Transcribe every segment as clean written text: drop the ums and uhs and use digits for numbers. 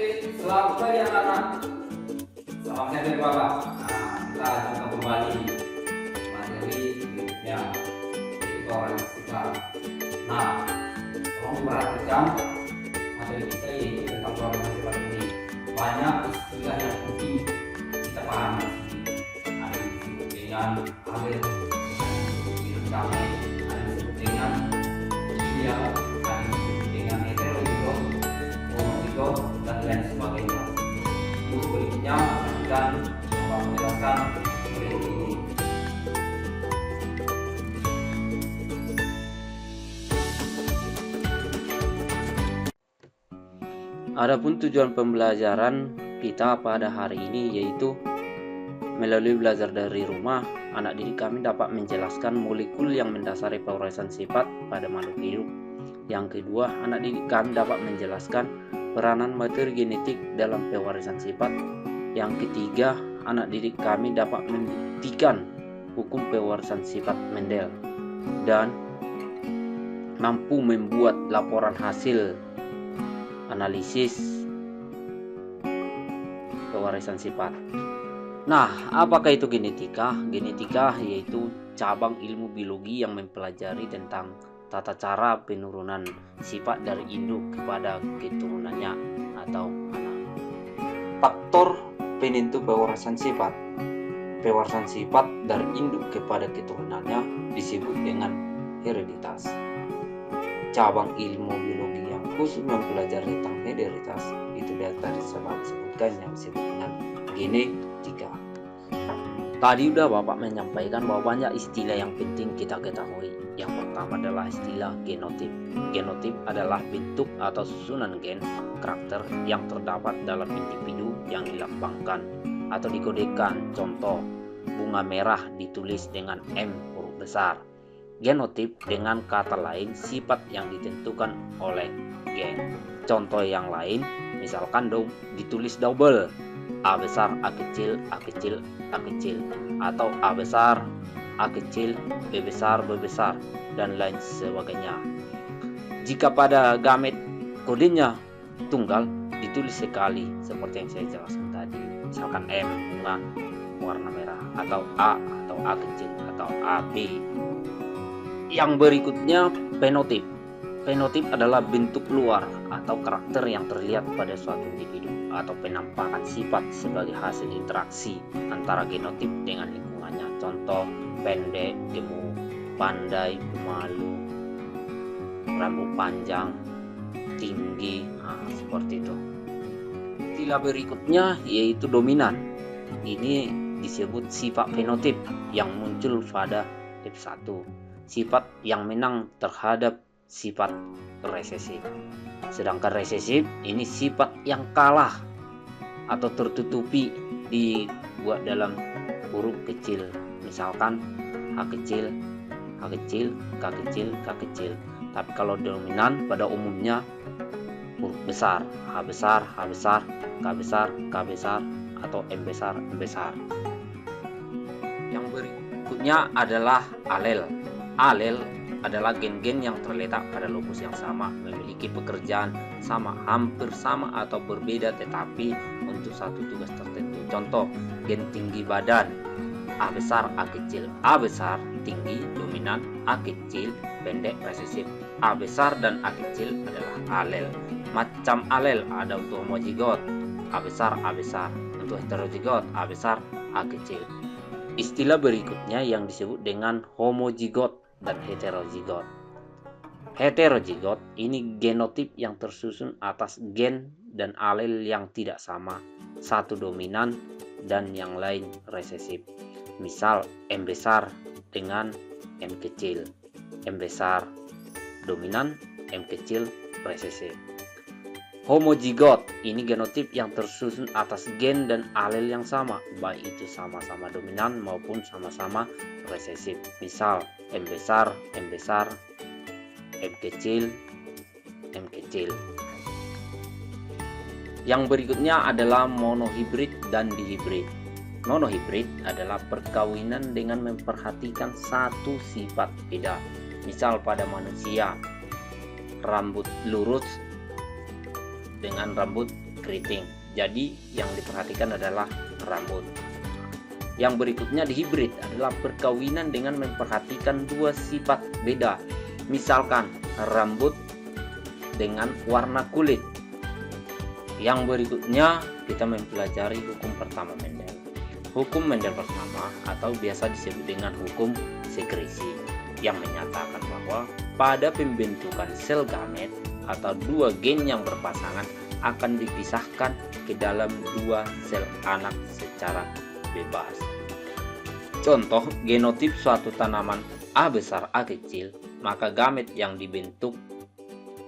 Selamat pagi anak-anak. Selamat siang Bapak. Kita jumpa kembali materi berikutnya yaitu orang sifat. Tolong perhatikan materi kita yaitu tentang orang sifat ini. Banyak istilah yang penting kita pahami. Ada yang disebut dengan alir, disebut damai, ada yang disebut dengan ideal, ada yang disebut dengan heterozigot, homozigot, dan lain sebagainya. Untuk berikutnya akan menjelaskan berikut ini. Adapun tujuan pembelajaran kita pada hari ini yaitu melalui belajar dari rumah, anak didik kami dapat menjelaskan molekul yang mendasari pewarisan sifat pada makhluk hidup. Yang kedua, anak didik kami dapat menjelaskan peranan materi genetik dalam pewarisan sifat. Yang ketiga, anak didik kami dapat membuktikan hukum pewarisan sifat Mendel dan mampu membuat laporan hasil analisis pewarisan sifat. Nah, apakah itu genetika? Genetika yaitu cabang ilmu biologi yang mempelajari tentang tata cara penurunan sifat dari induk kepada keturunannya atau anak. Faktor penentu pewarisan sifat. Pewarisan sifat dari induk kepada keturunannya disebut dengan hereditas. Cabang ilmu biologi yang khusus mempelajari tentang hereditas itu tadi sebutkan yang disebut dengan genetika. Tadi udah Bapak menyampaikan bahwa banyak istilah yang penting kita ketahui. Yang pertama adalah istilah genotip. Genotip adalah bentuk atau susunan gen karakter yang terdapat dalam individu yang dilambangkan atau dikodekan. Contoh, bunga merah ditulis dengan M huruf besar. Genotip dengan kata lain sifat yang ditentukan oleh gen. Contoh yang lain, misalkan ditulis double, A besar, A kecil, A kecil, A kecil, atau A besar, A kecil, B besar, B besar, dan lain sebagainya. Jika pada gamet kodenya tunggal, ditulis sekali seperti yang saya jelaskan tadi. Misalkan M, bunga warna merah, atau A kecil, atau AB. Yang berikutnya fenotip. Fenotip adalah bentuk luar atau karakter yang terlihat pada suatu individu atau penampakan sifat sebagai hasil interaksi antara genotip dengan lingkungannya. Contoh, pendek, gemuk, pandai, pemalu, rambut panjang, tinggi, seperti itu. Istilah berikutnya yaitu dominan. Ini disebut sifat fenotip yang muncul pada F1. Sifat yang menang terhadap sifat resesif. Sedangkan resesif ini sifat yang kalah atau tertutupi dibuat dalam huruf kecil. Misalkan H kecil, H kecil, K kecil, K kecil. Tapi kalau dominan pada umumnya huruf besar, H besar, H besar, K besar, K besar, atau M besar, M besar. Yang berikutnya adalah alel. Alel adalah gen-gen yang terletak pada lobus yang sama, memiliki pekerjaan sama, hampir sama atau berbeda tetapi untuk satu tugas tertentu. Contoh, gen tinggi badan, A besar, A kecil. A besar, tinggi, dominan, A kecil, pendek, resesif. A besar dan A kecil adalah alel. Macam alel ada untuk homozigot, A besar, A besar. Untuk heterozigot, A besar, A kecil. Istilah berikutnya yang disebut dengan homozigot dan heterozigot. Heterozigot ini genotip yang tersusun atas gen dan alel yang tidak sama, satu dominan dan yang lain resesif. Misal M besar dengan M kecil, M besar dominan, M kecil resesif. Homozigot ini genotip yang tersusun atas gen dan alel yang sama, baik itu sama-sama dominan maupun sama-sama resesif. Misal M besar, M besar, M kecil, M kecil. Yang berikutnya adalah monohibrid dan dihibrid. Monohibrid adalah perkawinan dengan memperhatikan satu sifat beda. Misal pada manusia, rambut lurus dengan rambut keriting. Jadi yang diperhatikan adalah rambut. Yang berikutnya di hibrid adalah perkawinan dengan memperhatikan dua sifat beda. Misalkan rambut dengan warna kulit. Yang berikutnya kita mempelajari hukum pertama Mendel. Hukum Mendel pertama atau biasa disebut dengan hukum sekresi yang menyatakan bahwa pada pembentukan sel gamet atau dua gen yang berpasangan akan dipisahkan ke dalam dua sel anak secara bebas. Contoh genotip suatu tanaman A besar A kecil, maka gamet yang dibentuk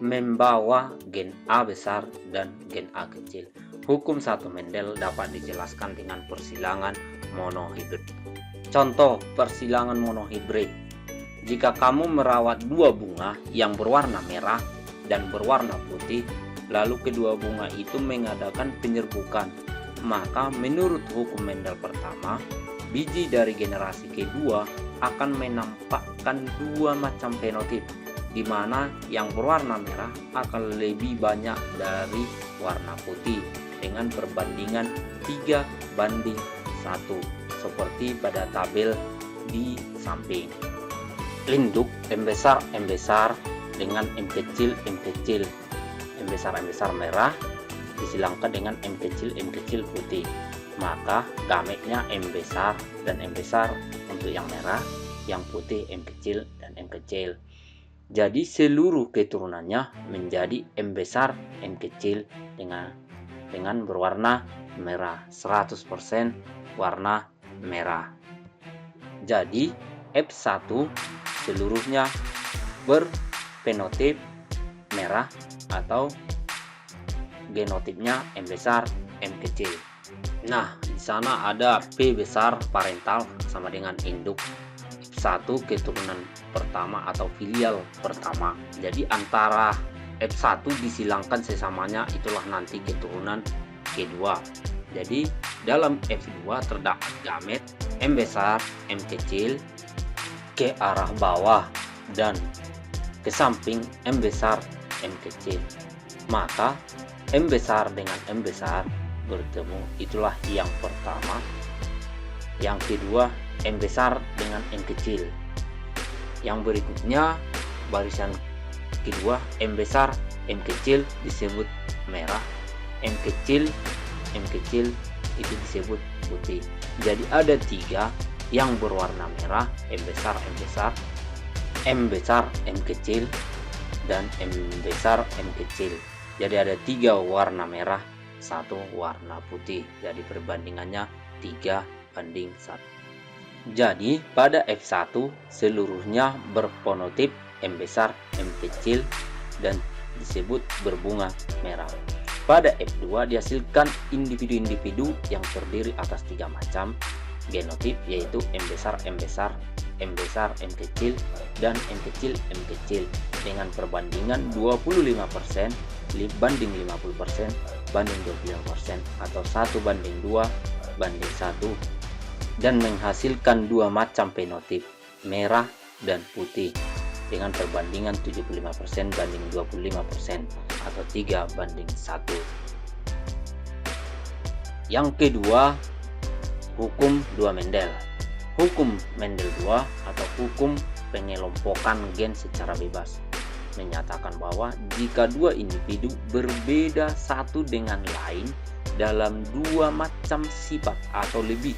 membawa gen A besar dan gen A kecil. Hukum satu Mendel dapat dijelaskan dengan persilangan monohibrid. Contoh persilangan monohibrid. Jika kamu merawat dua bunga yang berwarna merah dan berwarna putih, lalu kedua bunga itu mengadakan penyerbukan, maka menurut hukum Mendel pertama, biji dari generasi kedua akan menampakkan dua macam fenotip, di mana yang berwarna merah akan lebih banyak dari warna putih dengan perbandingan 3:1 seperti pada tabel di samping. Induk M besar dengan M kecil M besar merah disilangkan dengan M kecil putih, maka gametnya M besar dan M besar untuk yang merah, yang putih M kecil dan M kecil. Jadi seluruh keturunannya menjadi M besar M kecil dengan berwarna merah, 100% warna merah. Jadi F1 seluruhnya berfenotip merah atau genotipnya M besar M kecil. Nah, di sana ada P besar parental sama dengan induk F1 keturunan pertama atau filial pertama. Jadi antara F1 disilangkan sesamanya, itulah nanti keturunan kedua. Jadi dalam F2 terdapat gamet M besar M kecil ke arah bawah dan ke samping M besar M kecil. Maka M besar dengan M besar bertemu, itulah yang pertama. Yang kedua M besar dengan M kecil. Yang berikutnya barisan kedua M besar M kecil disebut merah, M kecil itu disebut putih. Jadi ada tiga yang berwarna merah, M besar M kecil dan M besar M kecil. Jadi ada tiga warna merah, satu warna putih. Jadi perbandingannya 3:1. Jadi pada F1 seluruhnya berfenotip M besar M kecil dan disebut berbunga merah. Pada F2 dihasilkan individu-individu yang terdiri atas 3 macam genotip, yaitu M besar M kecil dan M kecil dengan perbandingan 25% banding 50% banding 25% atau 1:2:1 dan menghasilkan 2 macam fenotip merah dan putih dengan perbandingan 75% banding 25% atau 3:1. Yang kedua, hukum 2 Mendel. Hukum Mendel 2 atau hukum pengelompokan gen secara bebas menyatakan bahwa jika dua individu berbeda satu dengan lain dalam 2 macam sifat atau lebih,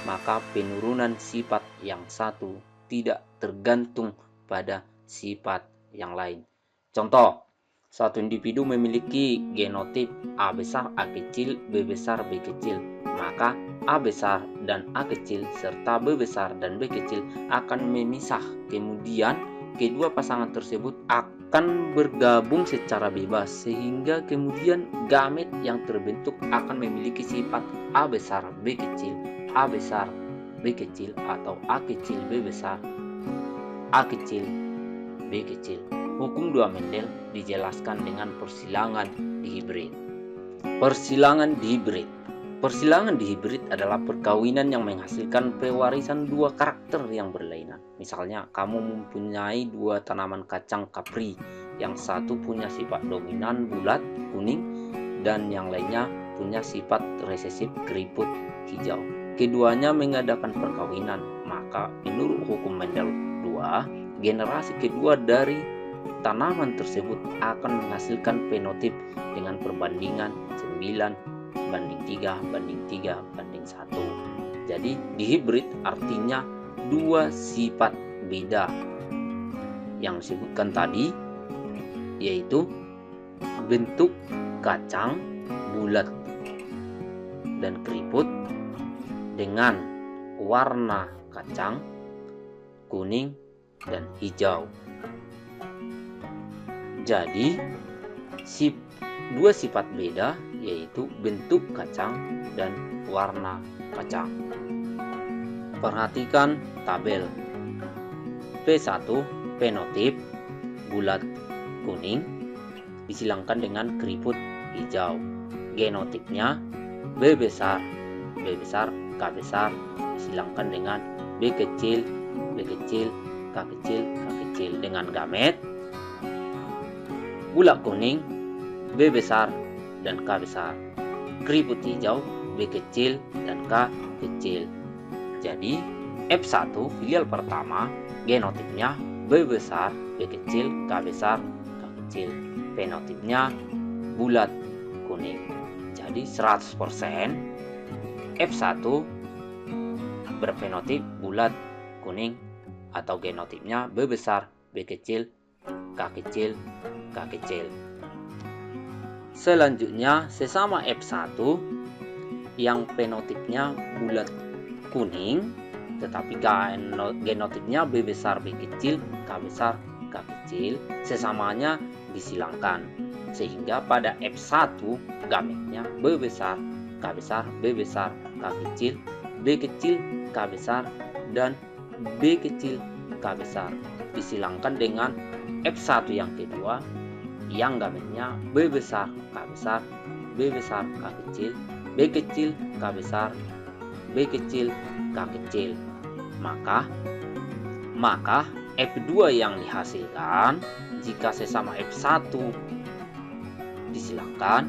maka penurunan sifat yang satu tidak tergantung pada sifat yang lain. Contoh, satu individu memiliki genotip A besar A kecil, B besar B kecil, maka A besar dan A kecil serta B besar dan B kecil akan memisah. Kemudian kedua pasangan tersebut akan bergabung secara bebas sehingga kemudian gamet yang terbentuk akan memiliki sifat A besar B kecil, A besar B kecil atau A kecil B besar, A kecil B kecil. Hukum 2 Mendel dijelaskan dengan persilangan dihibrid. Persilangan dihibrid. Persilangan dihibrid adalah perkawinan yang menghasilkan pewarisan 2 karakter yang berlainan. Misalnya, kamu mempunyai 2 tanaman kacang kapri, yang satu punya sifat dominan bulat kuning dan yang lainnya punya sifat resesif keriput hijau. Keduanya mengadakan perkawinan, maka menurut hukum Mendel 2, generasi kedua dari tanaman tersebut akan menghasilkan fenotip dengan perbandingan 9:3:3:1. Jadi dihibrid artinya dua sifat beda yang disebutkan tadi, yaitu bentuk kacang bulat dan keriput dengan warna kacang kuning dan hijau. Jadi dua sifat beda, yaitu bentuk kacang dan warna kacang. Perhatikan tabel. P1 fenotip bulat kuning disilangkan dengan keriput hijau. Genotipnya B besar, K besar disilangkan dengan B kecil, K kecil dengan gamet bulat kuning B besar dan K besar, keriput hijau B kecil dan K kecil. Jadi F1 filial pertama genotipnya B besar, B kecil, K besar, K kecil. Fenotipnya bulat kuning. Jadi 100% F1 berfenotip bulat kuning atau genotipnya B besar, B kecil, K kecil, K kecil. Selanjutnya sesama F1 yang fenotipnya bulat kuning tetapi genotipnya B besar, B kecil, K besar, K kecil, sesamanya disilangkan sehingga pada F1 gametnya B besar, K besar, B besar, K kecil, B kecil, K besar, dan B kecil, K besar disilangkan dengan F1 yang kedua yang gametnya B besar, K besar, B besar, K kecil, B kecil, K besar, B kecil, K kecil. Maka F2 yang dihasilkan jika sesama F1 disilangkan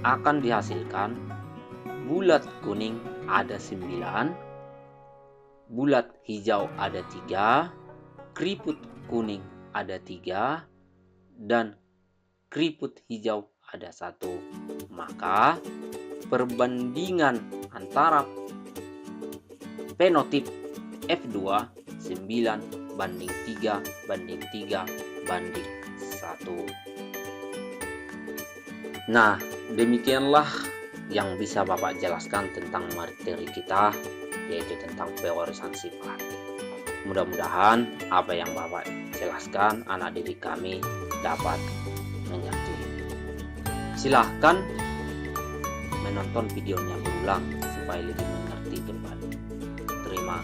akan dihasilkan bulat kuning ada 9, bulat hijau ada 3, keriput kuning ada 3, dan keriput hijau ada 1. Maka perbandingan antara fenotip F2 9:3:3:1. Nah, demikianlah yang bisa Bapak jelaskan tentang materi kita, yaitu tentang pewarisan sifat. Mudah-mudahan apa yang Bapak jelaskan anak didik kami dapat mengerti. Silahkan menonton videonya berulang supaya lebih mengerti kembali. Terima